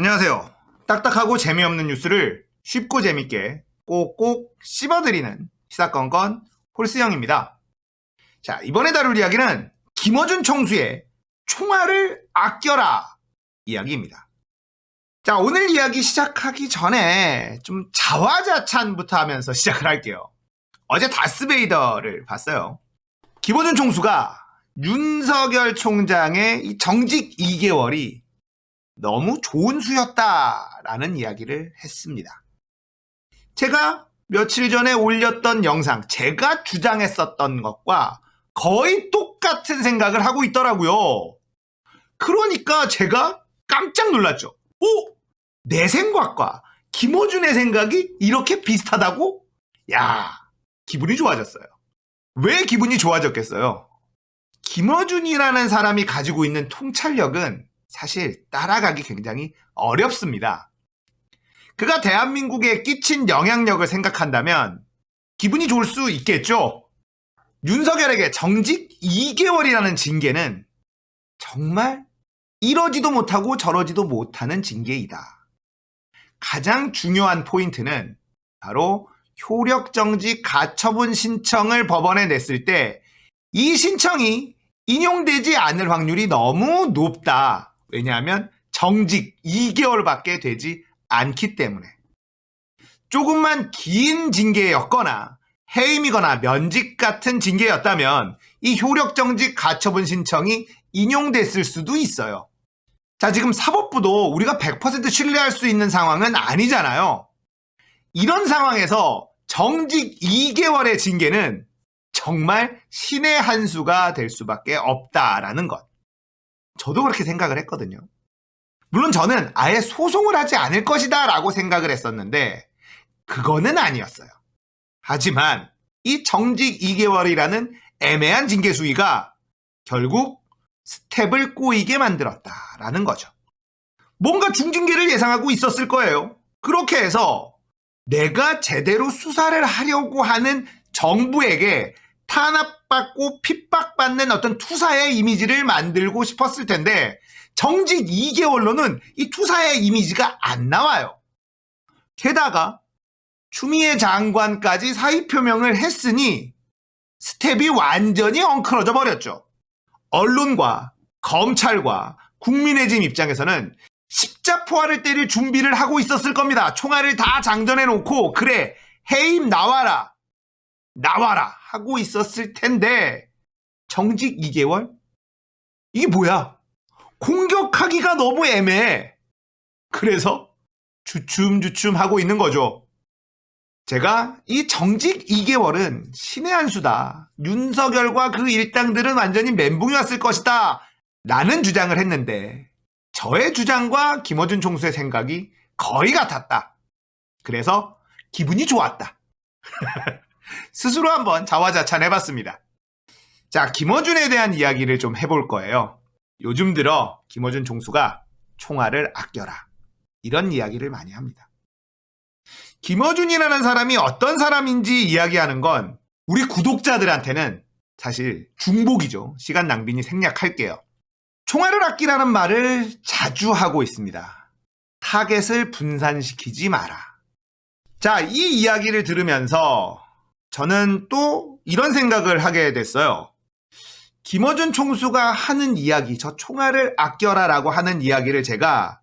안녕하세요. 딱딱하고 재미없는 뉴스를 쉽고 재밌게 꼭꼭 씹어드리는 시사건건 홀스형입니다. 자, 이번에 다룰 이야기는 김어준 총수의 총알을 아껴라 이야기입니다. 자, 오늘 이야기 시작하기 전에 좀 자화자찬부터 하면서 시작을 할게요. 어제 다스베이더를 봤어요. 김어준 총수가 윤석열 총장의 이 정직 2개월이 너무 좋은 수였다라는 이야기를 했습니다. 제가 며칠 전에 올렸던 영상, 제가 주장했었던 것과 거의 똑같은 생각을 하고 있더라고요. 그러니까 제가 깜짝 놀랐죠. 오! 내 생각과 김어준의 생각이 이렇게 비슷하다고? 야, 기분이 좋아졌어요. 왜 기분이 좋아졌겠어요? 김어준이라는 사람이 가지고 있는 통찰력은 사실 따라가기 굉장히 어렵습니다. 그가 대한민국에 끼친 영향력을 생각한다면 기분이 좋을 수 있겠죠. 윤석열에게 정직 2개월이라는 징계는 정말 이러지도 못하고 저러지도 못하는 징계이다. 가장 중요한 포인트는 바로 효력정지 가처분 신청을 법원에 냈을 때 이 신청이 인용되지 않을 확률이 너무 높다. 왜냐하면 정직 2개월밖에 되지 않기 때문에. 조금만 긴 징계였거나 해임이거나 면직 같은 징계였다면 이 효력정지 가처분 신청이 인용됐을 수도 있어요. 자, 지금 사법부도 우리가 100% 신뢰할 수 있는 상황은 아니잖아요. 이런 상황에서 정직 2개월의 징계는 정말 신의 한 수가 될 수밖에 없다라는 것. 저도 그렇게 생각을 했거든요. 물론 저는 아예 소송을 하지 않을 것이다 라고 생각을 했었는데 그거는 아니었어요. 하지만 이 정직 2개월이라는 애매한 징계 수위가 결국 스텝을 꼬이게 만들었다라는 거죠. 뭔가 중징계를 예상하고 있었을 거예요. 그렇게 해서 내가 제대로 수사를 하려고 하는 정부에게 탄압받고 핍박받는 어떤 투사의 이미지를 만들고 싶었을 텐데 정직 2개월로는 이 투사의 이미지가 안 나와요. 게다가 추미애 장관까지 사의 표명을 했으니 스텝이 완전히 엉클어져 버렸죠. 언론과 검찰과 국민의 집 입장에서는 십자포화를 때릴 준비를 하고 있었을 겁니다. 총알을 다 장전해 놓고 그래 해임 나와라 하고 있었을 텐데 정직 2개월? 이게 뭐야? 공격하기가 너무 애매해. 그래서 주춤주춤 하고 있는 거죠. 제가 이 정직 2개월은 신의 한 수다. 윤석열과 그 일당들은 완전히 멘붕이 왔을 것이다. 라는 주장을 했는데 저의 주장과 김어준 총수의 생각이 거의 같았다. 그래서 기분이 좋았다. 스스로 한번 자화자찬 해봤습니다. 자, 김어준에 대한 이야기를 좀 해볼 거예요. 요즘 들어 김어준 총수가 총알을 아껴라. 이런 이야기를 많이 합니다. 김어준이라는 사람이 어떤 사람인지 이야기하는 건 우리 구독자들한테는 사실 중복이죠. 시간 낭비니 생략할게요. 총알을 아끼라는 말을 자주 하고 있습니다. 타겟을 분산시키지 마라. 자, 이 이야기를 들으면서 저는 또 이런 생각을 하게 됐어요. 김어준 총수가 하는 이야기, 저 총알을 아껴라 라고 하는 이야기를 제가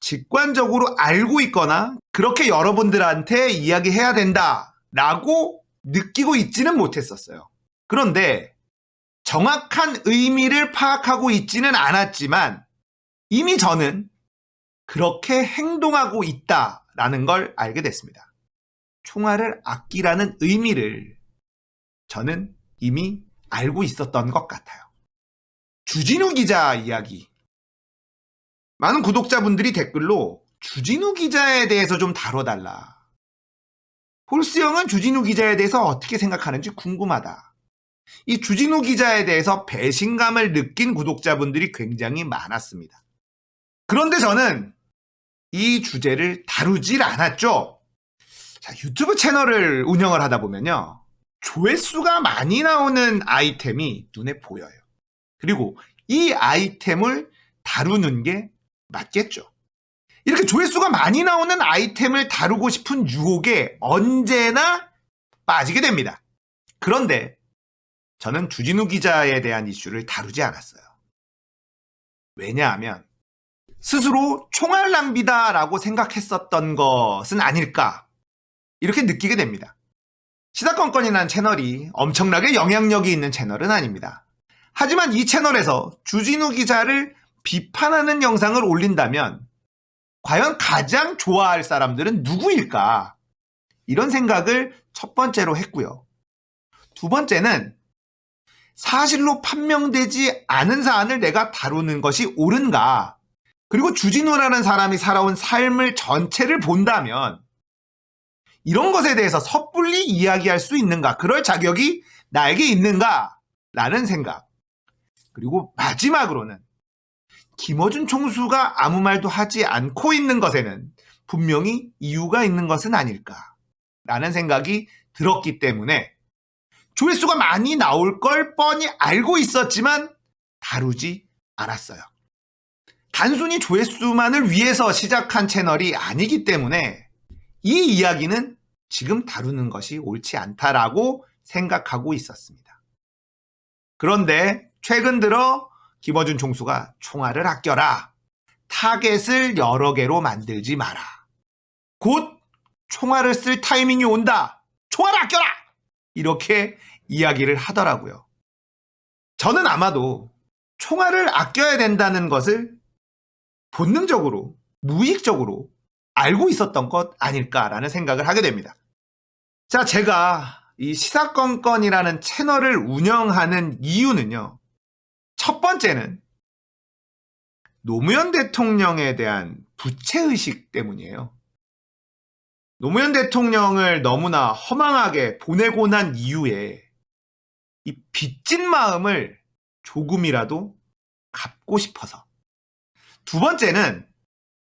직관적으로 알고 있거나 그렇게 여러분들한테 이야기해야 된다 라고 느끼고 있지는 못했었어요. 그런데 정확한 의미를 파악하고 있지는 않았지만 이미 저는 그렇게 행동하고 있다라는 걸 알게 됐습니다. 총알을 아끼라는 의미를 저는 이미 알고 있었던 것 같아요. 주진우 기자 이야기. 많은 구독자분들이 댓글로 주진우 기자에 대해서 좀 다뤄달라. 홀스 형은 주진우 기자에 대해서 어떻게 생각하는지 궁금하다. 이 주진우 기자에 대해서 배신감을 느낀 구독자분들이 굉장히 많았습니다. 그런데 저는 이 주제를 다루질 않았죠. 자, 유튜브 채널을 운영을 하다 보면요. 조회수가 많이 나오는 아이템이 눈에 보여요. 그리고 이 아이템을 다루는 게 맞겠죠. 이렇게 조회수가 많이 나오는 아이템을 다루고 싶은 유혹에 언제나 빠지게 됩니다. 그런데 저는 주진우 기자에 대한 이슈를 다루지 않았어요. 왜냐하면 스스로 총알 낭비다라고 생각했었던 것은 아닐까 이렇게 느끼게 됩니다. 시사건건이라는 채널이 엄청나게 영향력이 있는 채널은 아닙니다. 하지만 이 채널에서 주진우 기자를 비판하는 영상을 올린다면 과연 가장 좋아할 사람들은 누구일까? 이런 생각을 첫 번째로 했고요. 두 번째는 사실로 판명되지 않은 사안을 내가 다루는 것이 옳은가? 그리고 주진우라는 사람이 살아온 삶을 전체를 본다면 이런 것에 대해서 섣불리 이야기할 수 있는가? 그럴 자격이 나에게 있는가? 라는 생각. 그리고 마지막으로는 김어준 총수가 아무 말도 하지 않고 있는 것에는 분명히 이유가 있는 것은 아닐까? 라는 생각이 들었기 때문에 조회수가 많이 나올 걸 뻔히 알고 있었지만 다루지 않았어요. 단순히 조회수만을 위해서 시작한 채널이 아니기 때문에 이 이야기는 지금 다루는 것이 옳지 않다라고 생각하고 있었습니다. 그런데 최근 들어 김어준 총수가 총알을 아껴라. 타겟을 여러 개로 만들지 마라. 곧 총알을 쓸 타이밍이 온다. 총알을 아껴라! 이렇게 이야기를 하더라고요. 저는 아마도 총알을 아껴야 된다는 것을 본능적으로, 무의식적으로 알고 있었던 것 아닐까라는 생각을 하게 됩니다. 자, 제가 이 시사건건이라는 채널을 운영하는 이유는요. 첫 번째는 노무현 대통령에 대한 부채의식 때문이에요. 노무현 대통령을 너무나 허망하게 보내고 난 이후에 이 빚진 마음을 조금이라도 갚고 싶어서. 두 번째는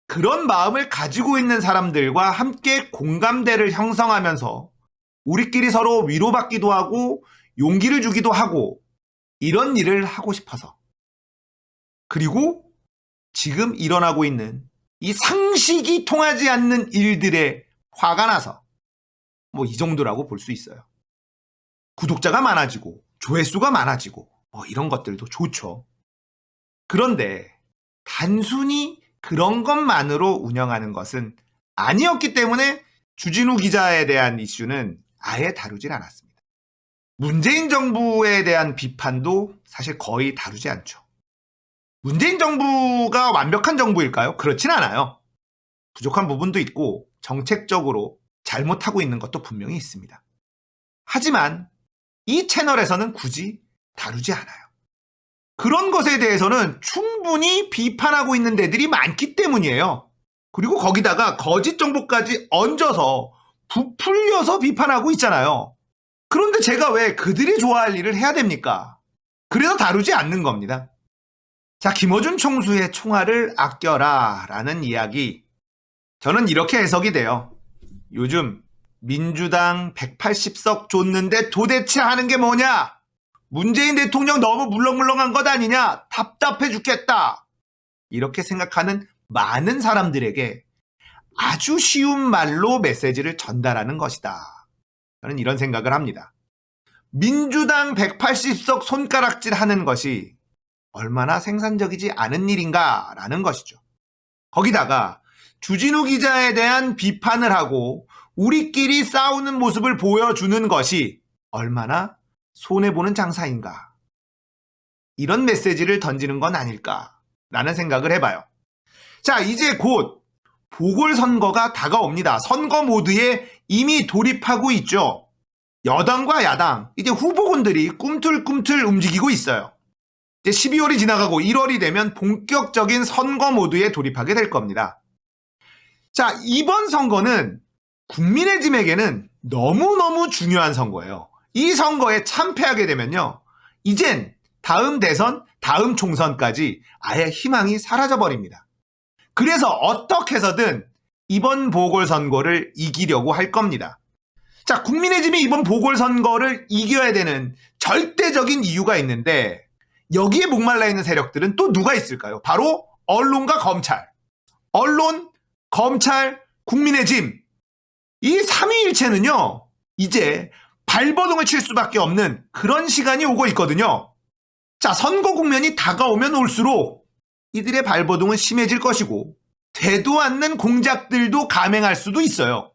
그런 마음을 가지고 있는 사람들과 함께 공감대를 형성하면서 우리끼리 서로 위로받기도 하고 용기를 주기도 하고 이런 일을 하고 싶어서. 그리고 지금 일어나고 있는 이 상식이 통하지 않는 일들에 화가 나서 뭐 이 정도라고 볼 수 있어요. 구독자가 많아지고 조회수가 많아지고 이런 것들도 좋죠. 그런데 단순히 그런 것만으로 운영하는 것은 아니었기 때문에 주진우 기자에 대한 이슈는 아예 다루질 않았습니다. 문재인 정부에 대한 비판도 사실 거의 다루지 않죠. 문재인 정부가 완벽한 정부일까요? 그렇진 않아요. 부족한 부분도 있고 정책적으로 잘못하고 있는 것도 분명히 있습니다. 하지만 이 채널에서는 굳이 다루지 않아요. 그런 것에 대해서는 충분히 비판하고 있는 데들이 많기 때문이에요. 그리고 거기다가 거짓 정보까지 얹어서 부풀려서 비판하고 있잖아요. 그런데 제가 왜 그들이 좋아할 일을 해야 됩니까? 그래서 다루지 않는 겁니다. 자, 김어준 총수의 총알을 아껴라 라는 이야기, 저는 이렇게 해석이 돼요. 요즘 민주당 180석 줬는데 도대체 하는 게 뭐냐? 문재인 대통령 너무 물렁물렁한 것 아니냐? 답답해 죽겠다. 이렇게 생각하는 많은 사람들에게 아주 쉬운 말로 메시지를 전달하는 것이다. 저는 이런 생각을 합니다. 민주당 180석 손가락질 하는 것이 얼마나 생산적이지 않은 일인가라는 것이죠. 거기다가 주진우 기자에 대한 비판을 하고 우리끼리 싸우는 모습을 보여주는 것이 얼마나 손해보는 장사인가. 이런 메시지를 던지는 건 아닐까라는 생각을 해봐요. 자, 이제 곧 보궐선거가 다가옵니다. 선거 모드에 이미 돌입하고 있죠. 여당과 야당, 이제 후보군들이 꿈틀꿈틀 움직이고 있어요. 이제 12월이 지나가고 1월이 되면 본격적인 선거 모드에 돌입하게 될 겁니다. 자, 이번 선거는 국민의 짐에게는 너무너무 중요한 선거예요. 이 선거에 참패하게 되면요, 이젠 다음 대선, 다음 총선까지 아예 희망이 사라져버립니다. 그래서 어떻게 해서든 이번 보궐선거를 이기려고 할 겁니다. 자, 국민의 짐이 이번 보궐선거를 이겨야 되는 절대적인 이유가 있는데 여기에 목말라 있는 세력들은 또 누가 있을까요? 바로 언론과 검찰. 언론, 검찰, 국민의 짐. 이 삼위일체는요, 이제 발버둥을 칠 수밖에 없는 그런 시간이 오고 있거든요. 자, 선거 국면이 다가오면 올수록 이들의 발버둥은 심해질 것이고 되도 않는 공작들도 감행할 수도 있어요.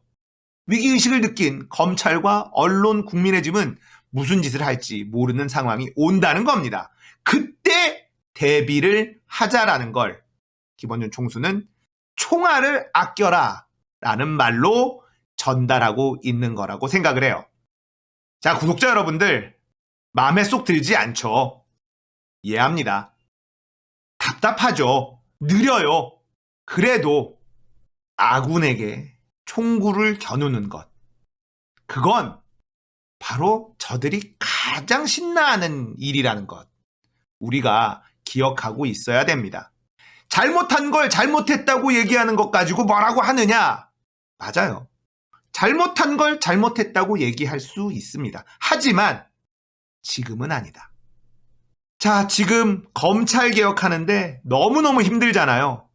위기의식을 느낀 검찰과 언론, 국민의 짐은 무슨 짓을 할지 모르는 상황이 온다는 겁니다. 그때 대비를 하자라는 걸 김원준 총수는 총알을 아껴라 라는 말로 전달하고 있는 거라고 생각을 해요. 자, 구독자 여러분들, 마음에 쏙 들지 않죠? 이해합니다. 답답하죠. 느려요. 그래도 아군에게 총구를 겨누는 것. 그건 바로 저들이 가장 신나하는 일이라는 것. 우리가 기억하고 있어야 됩니다. 잘못한 걸 잘못했다고 얘기하는 것 가지고 뭐라고 하느냐? 맞아요. 잘못한 걸 잘못했다고 얘기할 수 있습니다. 하지만 지금은 아니다. 자, 지금 검찰 개혁하는데 너무너무 힘들잖아요.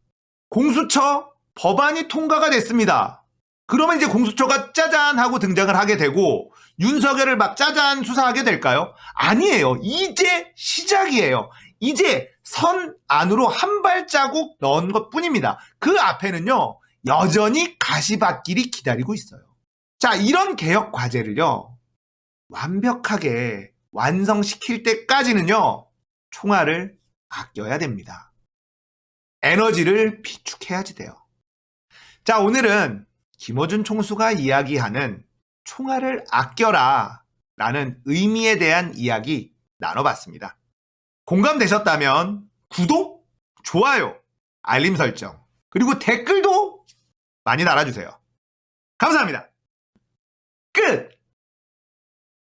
공수처 법안이 통과가 됐습니다. 그러면 이제 공수처가 짜잔 하고 등장을 하게 되고 윤석열을 막 짜잔 수사하게 될까요? 아니에요. 이제 시작이에요. 이제 선 안으로 한 발자국 넣은 것 뿐입니다. 그 앞에는요, 여전히 가시밭길이 기다리고 있어요. 자, 이런 개혁 과제를요, 완벽하게 완성시킬 때까지는요, 총알을 아껴야 됩니다. 에너지를 비축해야지 돼요. 자, 오늘은 김어준 총수가 이야기하는 총알을 아껴라 라는 의미에 대한 이야기 나눠봤습니다. 공감되셨다면 구독, 좋아요, 알림 설정, 그리고 댓글도 많이 달아주세요. 감사합니다. 끝!